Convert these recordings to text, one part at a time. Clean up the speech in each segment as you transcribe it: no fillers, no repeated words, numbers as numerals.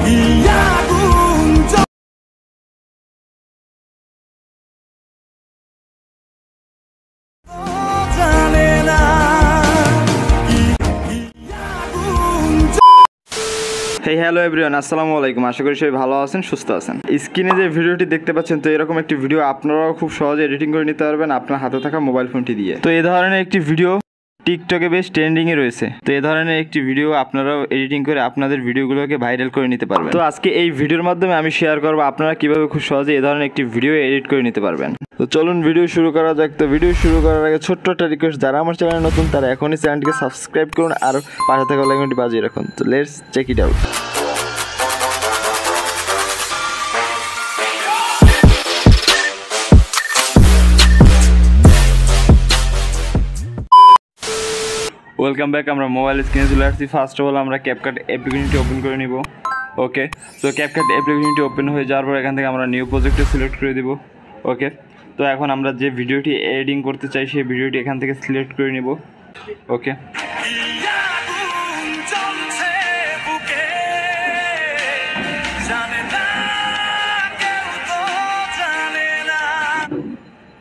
Hello everyone, আসসালামু আলাইকুম। আশা করি সবাই ভালো আছেন, সুস্থ আছেন। স্ক্রিনে যে ভিডিওটি দেখতে পাচ্ছেন, তো এরকম একটি ভিডিও আপনারাও খুব সহজে এডিটিং করে নিতে পারবেন আপনার হাতে থাকা মোবাইল ফোনটি দিয়ে। তো এই ধরনের একটি ভিডিও টিকটকে বেশ ট্রেন্ডিংয়ে রয়েছে। তো এই ধরনের একটি ভিডিও আপনারাও এডিটিং করে আপনাদের ভিডিওগুলোকে ভাইরাল করে নিতে পারবেন। তো আজকে এই ভিডিওর মাধ্যমে আমি শেয়ার করবো আপনারা কীভাবে খুব সহজে এই ধরনের একটি ভিডিও এডিট করে নিতে পারবেন। তো চলুন ভিডিও শুরু করা যাক। তো ভিডিও শুরু করার আগে ছোট্ট একটা রিকোয়েস্ট, যারা আমার চ্যানেলে নতুন তারা এখনই চ্যানেলটিকে সাবস্ক্রাইব করুন আর পাশে থাকা বেল আইকনটি বাজিয়ে রাখুন। তো let's check it out. Welcome back. আমরা মোবাইল স্ক্রিনে চলে আসছি। ফার্স্ট অফ অল আমরা ক্যাপকাট অ্যাপ্লিকেশনটি ওপেন করে নিব। ওকে, তো ক্যাপকাট অ্যাপ্লিকেশনটি ওপেন হয়ে যাওয়ার পর এখান থেকে আমরা নিউ প্রজেক্টে সিলেক্ট করে দিব। ওকে, তো এখন আমরা যে ভিডিওটি এডিটিং করতে চাই সেই ভিডিওটি এখান থেকে সিলেক্ট করে নিব। ওকে,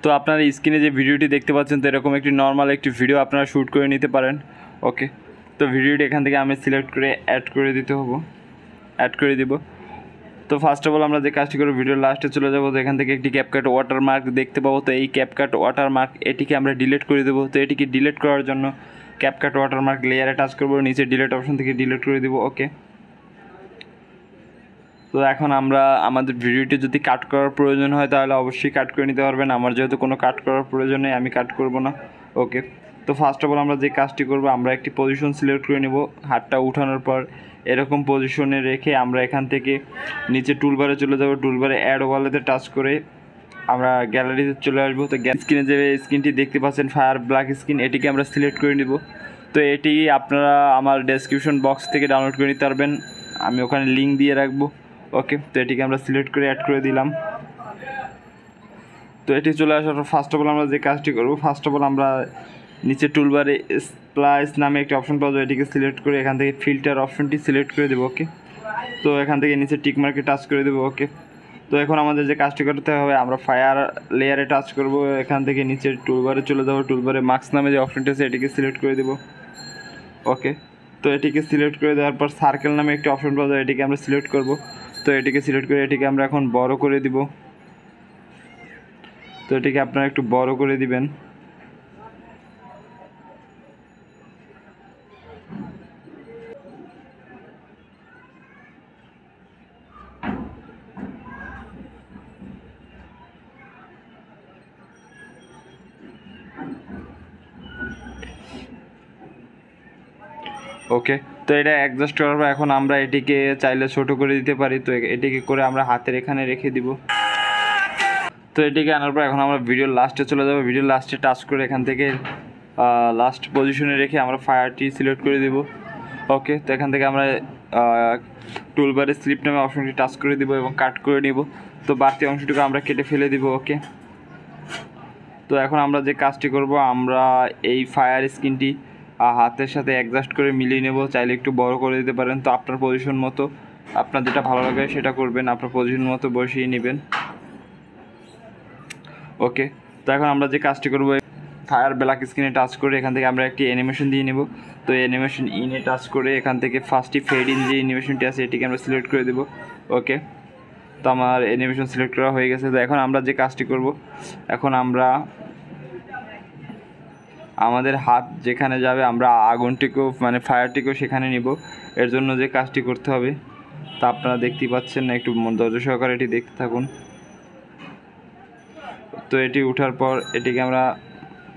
তো আপনারা স্ক্রিনে যে ভিডিওটি দেখতে পাচ্ছেন, তো এরকম একটি নর্মাল একটি ভিডিও আপনারা শ্যুট করে নিতে পারেন। ওকে, তো ভিডিওটি এখান থেকে আমি সিলেক্ট করে অ্যাড করে দিব। তো ফার্স্ট অফ অল আমরা যে কাজটি করব, ভিডিওর লাস্টে চলে যাব। তো এখান থেকে একটি ক্যাপকাট ওয়াটারমার্ক দেখতে পাবো। তো এই ক্যাপকাট ওয়াটারমার্ক এটিকে আমরা ডিলিট করে দেবো। তো এটিকে ডিলিট করার জন্য ক্যাপকাট ওয়াটারমার্ক লেয়ারে টাচ করবো, নিচে ডিলিট অপশন থেকে ডিলিট করে দেবো। ওকে, তো এখন আমরা আমাদের ভিডিওটি যদি কাট করার প্রয়োজন হয় তাহলে অবশ্যই কাট করে নিতে পারবেন। আমার যেহেতু কোনো কাট করার প্রয়োজন নেই, আমি কাট করব না। ওকে, তো ফার্স্ট অফ অল আমরা যে কাজটি করব, আমরা একটি পজিশন সিলেক্ট করে নেব। হাতটা উঠানোর পর এরকম পজিশনে রেখে আমরা এখান থেকে নিচে টুলবারে চলে যাব। টুলবারে অ্যাড ওয়ালেতে টাচ করে আমরা গ্যালারিতে চলে আসবো। তো স্ক্রিনে যে স্ক্রিনটি দেখতে পাচ্ছেন ফায়ার ব্ল্যাক স্ক্রিন, এটিকে আমরা সিলেক্ট করে নেব। তো এটি আপনারা আমার ডেসক্রিপশন বক্স থেকে ডাউনলোড করে নিতে পারবেন, আমি ওখানে লিঙ্ক দিয়ে রাখবো। ওকে, তো এটিকে আমরা সিলেক্ট করে অ্যাড করে দিলাম। তো এটি চলে আসার পর ফার্স্ট অফ অল আমরা যে কাজটি করব, ফার্স্ট অফ অল আমরা নিচে টুলবারে স্প্লাইস নামে একটি অপশন পাওয়া যায়, এটিকে সিলেক্ট করে এখান থেকে ফিল্টার অপশনটি সিলেক্ট করে দেবো। ওকে, তো এখান থেকে নিচে টিক মার্কে টাচ করে দেবো। ওকে, তো এখন আমাদের যে কাজটি করতে হবে, আমরা ফায়ার লেয়ারে টাচ করব। এখান থেকে নিচে টুলবারে চলে যাবো। টুলবারে মার্কস নামে যে অপশনটি আছে এটিকে সিলেক্ট করে দেবো। ওকে, তো এটিকে সিলেক্ট করে দেওয়ার পর সার্কেল নামে একটি অপশন পাওয়া যায়, এটিকে আমরা সিলেক্ট করব। তো এটিকে সিলেক্ট করে এটিকে আমরা এখন বড় করে দিব। তো এটিকে আপনারা একটু বড় করে দিবেন। ওকে, তো এটা অ্যাডজাস্ট করার পর এখন আমরা এটিকে চাইলে ছোট করে দিতে পারি। তো এটিকে করে আমরা হাতের এখানে রেখে দিব। তো এটিকে আনার পর এখন আমরা ভিডিওর লাস্টে চলে যাব। ভিডিওর লাস্টে টাচ করে এখান থেকে লাস্ট পজিশনে রেখে আমরা ফায়ারটি সিলেক্ট করে দিব। ওকে, তো এখান থেকে আমরা টুলবারে স্লিপ নামে অপশনটি টাচ করে দিব এবং কাট করে নিব। তো বাড়তি অংশটুকু আমরা কেটে ফেলে দিব। ওকে, তো এখন আমরা যে কাজটি করব, আমরা এই ফায়ার স্ক্রিনটি হাতের সাথে অ্যাডজাস্ট করে মিলিয়ে নেব। চাইলে একটু বড় করে দিতে পারেন। তো আপনার পজিশন মতো, আপনার যেটা ভালো লাগে সেটা করবেন, আপনার পজিশন মতো বসিয়ে নেবেন। ওকে, তো এখন আমরা যে কাজটি করব, ফায়ার ব্ল্যাক স্ক্রিনে টাচ করে এখান থেকে আমরা একটি অ্যানিমেশন দিয়ে নেব। তো অ্যানিমেশন ইনে টাচ করে এখান থেকে ফার্স্টই ফেড ইন যে অ্যানিমেশনটি আছে এটিকে আমরা সিলেক্ট করে দেব। ওকে, তো আমার অ্যানিমেশন সিলেক্ট করা হয়ে গেছে। তো এখন আমরা যে কাজটি করব, এখন আমরা আমাদের হাত যেখানে যাবে আমরা আগুনটিকেও মানে ফায়ারটিকেও সেখানে নিব। এর জন্য যে কাজটি করতে হবে তা আপনারা দেখতেই পাচ্ছেন না, একটু ধৈর্য সহকারে এটি দেখতে থাকুন। তো এটি ওঠার পর এটিকে আমরা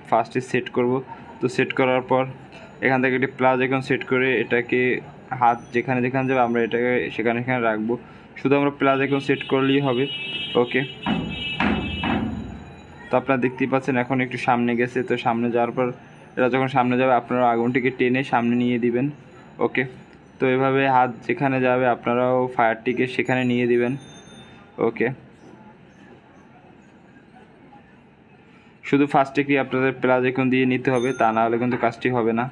ফার্স্টে সেট করব। তো সেট করার পর এখান থেকে একটি প্লাস আইকন সেট করে এটাকে হাত যেখানে যেখানে যাবে আমরা এটাকে সেখানে রাখবো। শুধু আমরা প্লাস আইকন সেট করলেই হবে। ওকে, তো আপনারা দেখতেই পাচ্ছেন এখন একটু সামনে গেছে। তো সামনে যাওয়ার পর এটা যখন সামনে যাবে আপনারা আগুনটিকে টেনে সামনে নিয়ে দিবেন। ওকে, তো এভাবে হাত যেখানে যাবে আপনারাও ফায়ারটিকে সেখানে নিয়ে দিবেন। ওকে, শুধু ফার্স্টে কি আপনাদের প্লাস আইকন দিয়ে নিতে হবে, তা না হলে কিন্তু কাজটি হবে না।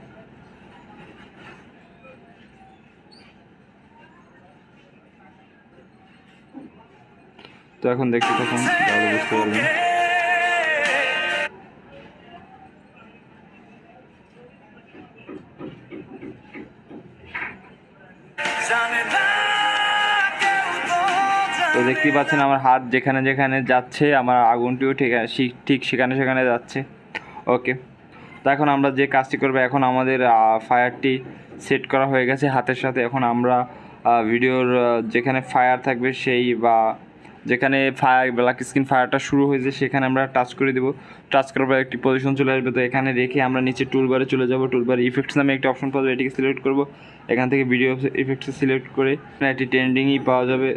তো এখন দেখতে থাকুন, তাহলে বুঝতে পারবেন। তো দেখতেই পাচ্ছেন আমার হাত যেখানে যেখানে যাচ্ছে আমার আগুনটিও ঠিক সেখানে সেখানে যাচ্ছে। ওকে, তো এখন আমরা যে কাজটি করবো, এখন আমাদের ফায়ারটি সেট করা হয়ে গেছে হাতের সাথে। এখন আমরা ভিডিওর যেখানে ফায়ার থাকবে সেই বা যেখানে ফায়ার ব্ল্যাক স্ক্রিন ফায়ারটা শুরু হয়েছে সেখানে আমরা টাচ করে দেবো। টাচ করার পর একটি পজিশন চলে আসবে। তো এখানে রেখে আমরা নিচে টুলবারে চলে যাব। টুলবারে ইফেক্টস নামে একটি অপশন পাওয়া যাবে, এটিকে সিলেক্ট করব। এখান থেকে ভিডিও ইফেক্টস সিলেক্ট করে এটি ট্রেন্ডিংই পাওয়া যাবে।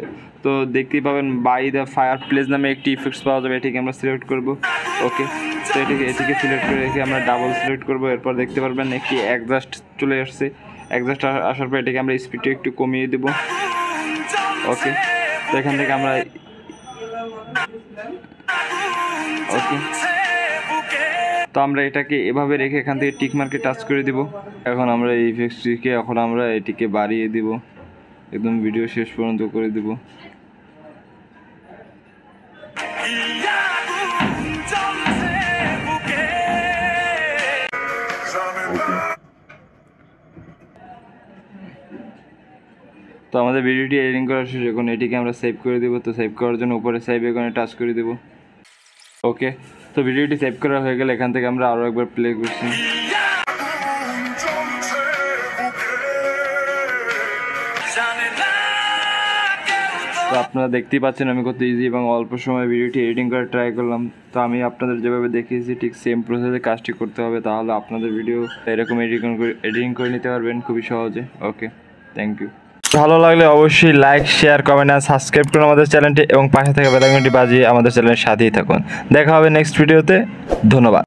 তো দেখতেই পাবেন বাই দ্য ফায়ার প্লেস নামে একটি ইফেক্টস পাওয়া যাবে, এটিকে আমরা সিলেক্ট করব। ওকে, তো এটিকে সিলেক্ট করে রেখে আমরা ডাবল সিলেক্ট করব। এরপর দেখতে পারবেন একটি অ্যাডজাস্ট চলে আসছে। অ্যাডজাস্ট আসার পর এটিকে আমরা স্পিডটা একটু কমিয়ে দেব। ওকে, তো এখান থেকে আমরা ওকে, তো আমরা এটাকে এভাবে রেখে এখান থেকে টিক মার্কে টাচ করে দিব। এখন আমরা এই ইফেক্টটিকে এটিকে বাড়িয়ে দিব, একদম ভিডিও শেষ পর্যন্ত করে দিব। তো আমাদের ভিডিওটি এডিটিং করা শেষ। এখন এটিকে আমরা সেভ করে দেবো। তো সেভ করার জন্য উপরে সেভ এখানে টাচ করে দেবো। ওকে, তো ভিডিওটি সেভ করা হয়ে গেলে এখান থেকে আমরা আরও একবার প্লে করছি। তো আপনারা দেখতেই পাচ্ছেন আমি কত ইজি এবং অল্প সময় ভিডিওটি এডিটিং করে ট্রাই করলাম। তো আমি আপনাদের যেভাবে দেখিয়েছি ঠিক সেম প্রসেসে কাজটি করতে হবে, তাহলে আপনাদের ভিডিও এরকম এডিটিং করে নিতে পারবেন খুবই সহজে। ওকে, থ্যাংক ইউ। ভালো লাগলে অবশ্যই লাইক, শেয়ার, কমেন্ট আর সাবস্ক্রাইব করুন আমাদের চ্যানেলটি এবং পাশে থাকা বেল আইকনটি বাজিয়ে আমাদের চ্যানেলের সাথেই থাকুন। দেখা হবে নেক্সট ভিডিওতে। ধন্যবাদ।